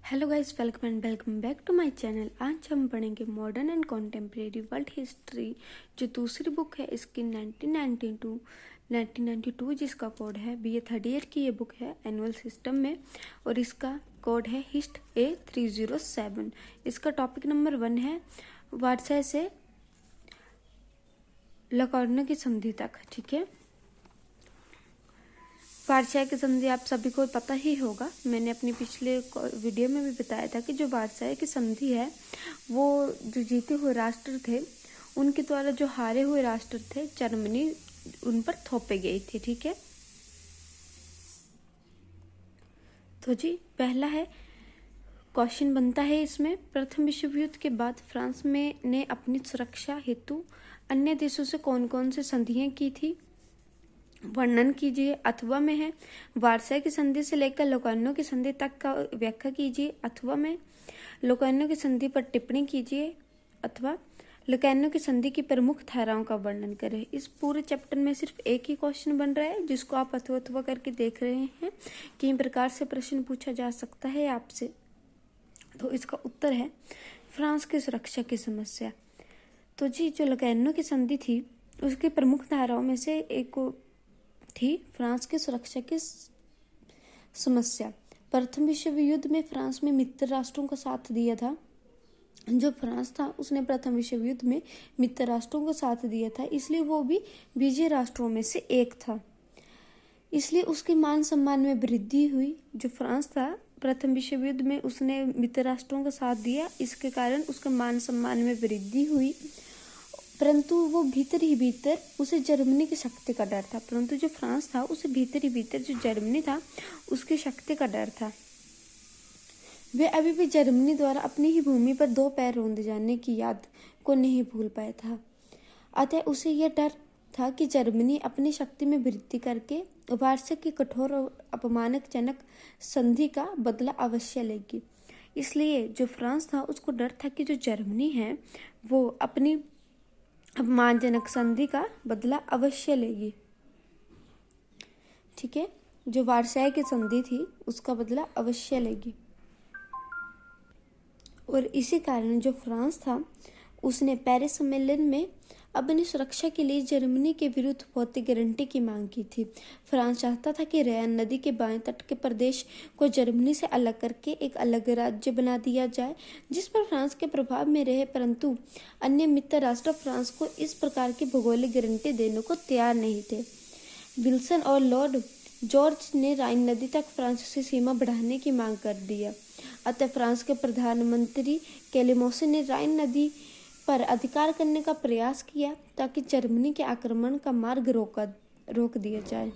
Hello guys, welcome and welcome back to my channel. आज हम पढ़ेंगे modern and contemporary world history, जो दूसरी बुक है इसकी 1992 जिसका कोड है BA थर्ड ईयर की ये बुक है एनुअल सिस्टम में, और इसका कोड है हिस्ट A307। इसका टॉपिक नंबर 1 है वारसाई से लोकार्नो की संधि तक। ठीक है, वारसाई की संधि आप सभी को पता ही होगा। मैंने अपनी पिछले वीडियो में भी बताया था कि जो वारसाई की संधि है वो जो जीते हुए राष्ट्र थे उनके द्वारा जो हारे हुए राष्ट्र थे जर्मनी, उन पर थोपे गई थी। ठीक है, तो जी पहला है क्वेश्चन बनता है इसमें, प्रथम विश्व युद्ध के बाद फ्रांस में ने अपनी सुरक्षा हेतु अन्य देशों से कौन कौन से संधियां की थी, वर्णन कीजिए। अथवा में है वारसाई की संधि से लेकर लोकार्नो की संधि तक का व्याख्या कीजिए। अथवा में लोकार्नो की संधि पर टिप्पणी कीजिए। अथवा लोकार्नो की संधि की प्रमुख धाराओं का वर्णन करें। इस पूरे चैप्टर में सिर्फ एक ही क्वेश्चन बन रहा है जिसको आप अथवा करके देख रहे हैं कि इन प्रकार से प्रश्न पूछा जा सकता है आपसे। तो इसका उत्तर है फ्रांस की सुरक्षा की समस्या। तो जी जो लोकार्नो की संधि थी उसकी प्रमुख धाराओं में से एक थी फ्रांस की सुरक्षा की समस्या। प्रथम विश्व युद्ध में फ्रांस में मित्र राष्ट्रों का साथ दिया था। जो फ्रांस था उसने प्रथम विश्व युद्ध में मित्र राष्ट्रों को साथ दिया था, इसलिए वो भी विजयी राष्ट्रों में से एक था। इसलिए उसके मान सम्मान में वृद्धि हुई। जो फ्रांस था प्रथम विश्व युद्ध में उसने मित्र राष्ट्रों का साथ दिया, इसके कारण उसके मान सम्मान में वृद्धि हुई। परंतु वो भीतर ही भीतर उसे जर्मनी की शक्ति का डर था। परंतु जो फ्रांस था उसे भीतर ही भीतर जो जर्मनी था उसकी शक्ति का डर था। वे अभी भी जर्मनी द्वारा अपनी ही भूमि पर दो पैर रौंदे जाने की याद को नहीं भूल पाया था। अतः उसे यह डर था कि जर्मनी अपनी शक्ति में वृद्धि करके वारसाई की कठोर और अपमानजनक संधि का बदला अवश्य लेगी। इसलिए जो फ्रांस था उसको डर था कि जो जर्मनी है वो अपनी अपमानजनक संधि का बदला अवश्य लेगी। ठीक है, जो वारसाई की संधि थी उसका बदला अवश्य लेगी। और इसी कारण जो फ्रांस था उसने पेरिस सम्मेलन में अपनी सुरक्षा के लिए जर्मनी के विरुद्ध भौतिक गारंटी की मांग की थी। फ्रांस चाहता था कि रैन नदी के बाएं तट के प्रदेश को जर्मनी से अलग करके एक अलग राज्य बना दिया जाए जिस पर फ्रांस के प्रभाव में रहे, परंतु अन्य मित्र राष्ट्र फ्रांस को इस प्रकार की भौगोलिक गारंटी देने को तैयार नहीं थे। विल्सन और लॉर्ड जॉर्ज ने राइन नदी तक फ्रांस से सीमा बढ़ाने की मांग कर दिया। अतः फ्रांस के प्रधानमंत्री क्लेमेंसो ने राइन नदी पर अधिकार करने का प्रयास किया ताकि जर्मनी के आक्रमण का मार्ग रोक दिया जाए।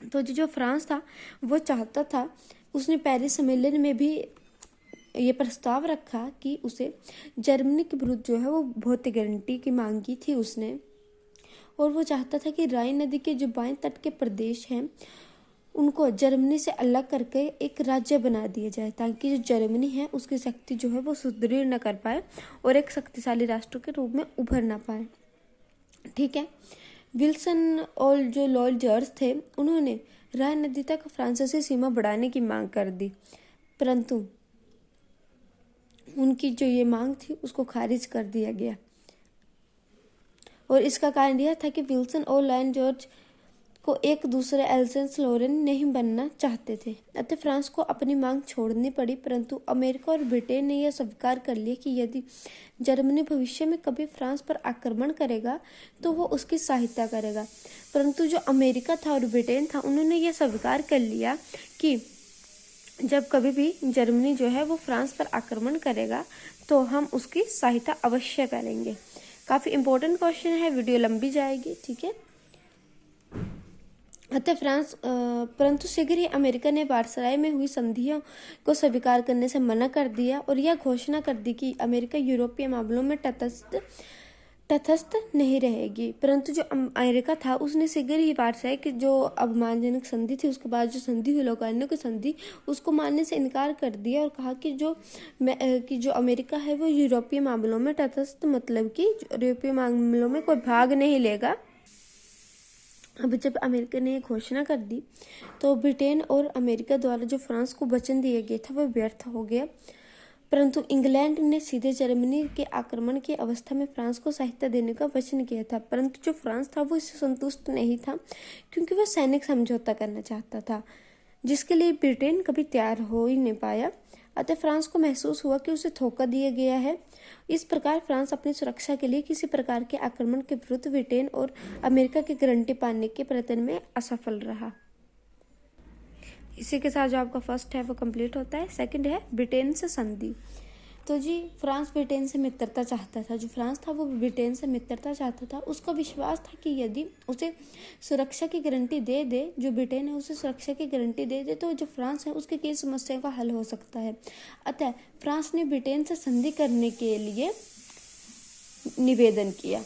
तो जो फ्रांस था वो चाहता था, उसने पेरिस सम्मेलन में भी ये प्रस्ताव रखा कि उसे जर्मनी के विरुद्ध जो है वो भौतिक गारंटी की मांग की थी उसने। और वो चाहता था कि राइन नदी के जो बाएं तट के प्रदेश हैं उनको जर्मनी से अलग करके एक राज्य बना दिया जाए ताकि जो जर्मनी है उसकी शक्ति जो है वो सुदृढ़ न कर पाए और एक शक्तिशाली राष्ट्र के रूप में उभर ना पाए। ठीक है, विल्सन और जो लॉर्ड जॉर्ज थे उन्होंने राइन नदी तक फ्रांस से सीमा बढ़ाने की मांग कर दी, परंतु उनकी जो ये मांग थी उसको खारिज कर दिया गया। और इसका कारण यह था कि विल्सन और लॉर्ड जॉर्ज को एक दूसरे एल्सेंस लॉरेन नहीं बनना चाहते थे। अतः फ्रांस को अपनी मांग छोड़नी पड़ी, परंतु अमेरिका और ब्रिटेन ने यह स्वीकार कर लिया कि यदि जर्मनी भविष्य में कभी फ्रांस पर आक्रमण करेगा तो वो उसकी सहायता करेगा। परंतु जो अमेरिका था और ब्रिटेन था उन्होंने यह स्वीकार कर लिया कि जब कभी भी जर्मनी जो है वो फ्रांस पर आक्रमण करेगा तो हम उसकी सहायता अवश्य करेंगे। काफ़ी इंपॉर्टेंट क्वेश्चन है, वीडियो लंबी जाएगी। ठीक है, अतः फ्रांस परंतु शीघ्र ही अमेरिका ने वारसाई में हुई संधियों को स्वीकार करने से मना कर दिया और यह घोषणा कर दी कि अमेरिका यूरोपीय मामलों में तटस्थ नहीं रहेगी। परंतु जो अमेरिका था उसने शीघ्र ही वारसाई की जो अपमानजनक संधि थी उसके बाद जो संधि हुई लोकार्नो की संधि उसको मानने से इनकार कर दिया और कहा कि जो अमेरिका है वो यूरोपीय मामलों में तटस्थ, मतलब कि यूरोपीय मामलों में कोई भाग नहीं लेगा। अब जब अमेरिका ने ये घोषणा कर दी तो ब्रिटेन और अमेरिका द्वारा जो फ्रांस को वचन दिया गया था वो व्यर्थ हो गया, परंतु इंग्लैंड ने सीधे जर्मनी के आक्रमण की अवस्था में फ्रांस को सहायता देने का वचन किया था। परंतु जो फ्रांस था वो इससे संतुष्ट नहीं था, क्योंकि वह सैनिक समझौता करना चाहता था, जिसके लिए ब्रिटेन कभी तैयार हो ही नहीं पाया। अतः फ्रांस को महसूस हुआ कि उसे धोखा दिया गया है। इस प्रकार फ्रांस अपनी सुरक्षा के लिए किसी प्रकार के आक्रमण के विरुद्ध ब्रिटेन और अमेरिका की गारंटी पाने के प्रयत्न में असफल रहा। इसी के साथ जो आपका फर्स्ट है वो कंप्लीट होता है। सेकंड है ब्रिटेन से संधि। तो जी फ्रांस ब्रिटेन से मित्रता चाहता था। जो फ्रांस था वो ब्रिटेन से मित्रता चाहता था। उसका विश्वास था कि यदि उसे सुरक्षा की गारंटी दे दे, जो ब्रिटेन है उसे सुरक्षा की गारंटी दे दे, तो जो फ्रांस है उसके कई समस्याओं का हल हो सकता है। अतः फ्रांस ने ब्रिटेन से संधि करने के लिए निवेदन किया।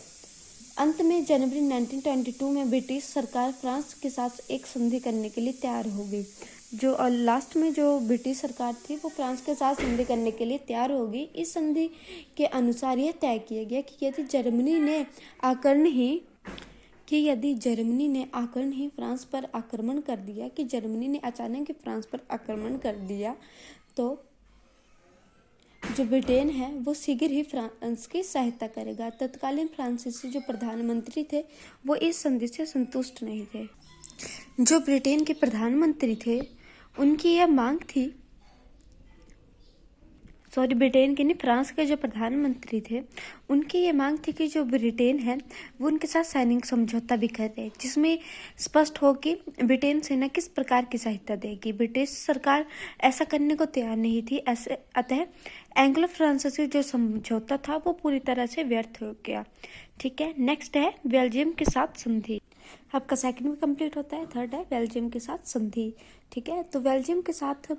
अंत में जनवरी 1922 में ब्रिटिश सरकार फ्रांस के साथ एक संधि करने के लिए तैयार हो गई। जो लास्ट में जो ब्रिटिश सरकार थी वो फ्रांस के साथ संधि करने के लिए तैयार हो गई। इस संधि के अनुसार यह तय किया गया कि यदि जर्मनी ने फ्रांस पर आक्रमण कर दिया, कि जर्मनी ने अचानक फ्रांस पर आक्रमण कर दिया, तो जो ब्रिटेन है वो शीघ्र ही फ्रांस की सहायता करेगा। तत्कालीन फ्रांसीसी जो प्रधानमंत्री थे वो इस संधि से संतुष्ट नहीं थे। जो ब्रिटेन के प्रधानमंत्री थे उनकी यह मांग थी, ब्रिटेन के नहीं, फ्रांस के जो प्रधानमंत्री थे उनकी ये मांग थी कि जो ब्रिटेन है वो उनके साथ सैनिक समझौता भी करे, जिसमें स्पष्ट हो कि ब्रिटेन सेना किस प्रकार की सहायता देगी। ब्रिटिश सरकार ऐसा करने को तैयार नहीं थी। अतः एंग्लो फ्रांसीसी जो समझौता था वो पूरी तरह से व्यर्थ हो गया। ठीक है, नेक्स्ट है बेल्जियम के साथ संधि। आपका सेकंड भी कंप्लीट होता है। थर्ड है बेल्जियम के साथ संधि। ठीक है, तो बेल्जियम के साथ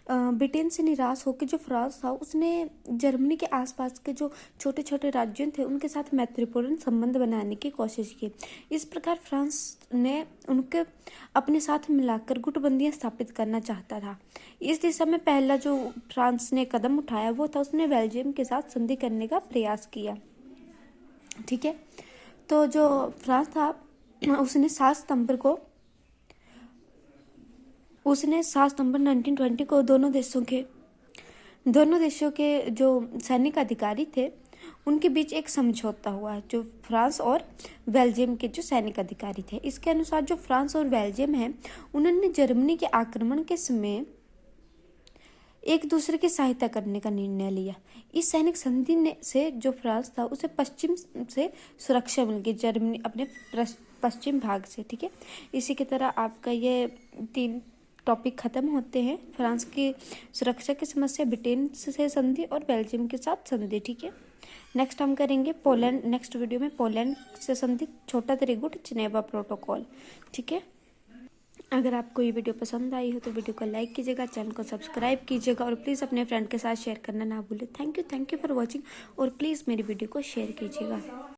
ब्रिटेन से निराश होकर जो फ्रांस था उसने जर्मनी के आसपास के जो छोटे छोटे राज्यों थे उनके साथ मैत्रीपूर्ण संबंध बनाने की कोशिश की। इस प्रकार फ्रांस ने उनके अपने साथ मिलाकर गुटबंदियां स्थापित करना चाहता था। इस दिशा में पहला जो फ्रांस ने कदम उठाया वो था उसने बेल्जियम के साथ संधि करने का प्रयास किया। ठीक है, तो जो फ्रांस था उसने 7 सितंबर 1920 को दोनों देशों के जो सैनिक अधिकारी थे उनके बीच एक समझौता हुआ, जो फ्रांस और बेल्जियम के जो सैनिक अधिकारी थे। इसके अनुसार जो फ्रांस और बेल्जियम है उन्होंने जर्मनी के आक्रमण के समय एक दूसरे की सहायता करने का निर्णय लिया। इस सैनिक संधि से जो फ्रांस था उसे पश्चिम से सुरक्षा मिल गई, जर्मनी अपने पश्चिम भाग से। ठीक है, इसी की तरह आपका ये 3 टॉपिक खत्म होते हैं। फ्रांस की सुरक्षा की समस्या, ब्रिटेन से संधि और बेल्जियम के साथ संधि। ठीक है, नेक्स्ट हम करेंगे पोलैंड। नेक्स्ट वीडियो में पोलैंड से संधि, छोटा त्रिगुट, जिनेवा प्रोटोकॉल। ठीक है, अगर आपको ये वीडियो पसंद आई हो तो वीडियो को लाइक कीजिएगा, चैनल को सब्सक्राइब कीजिएगा और प्लीज़ अपने फ्रेंड के साथ शेयर करना ना भूलें। थैंक यू फॉर वॉचिंग और प्लीज़ मेरी वीडियो को शेयर कीजिएगा।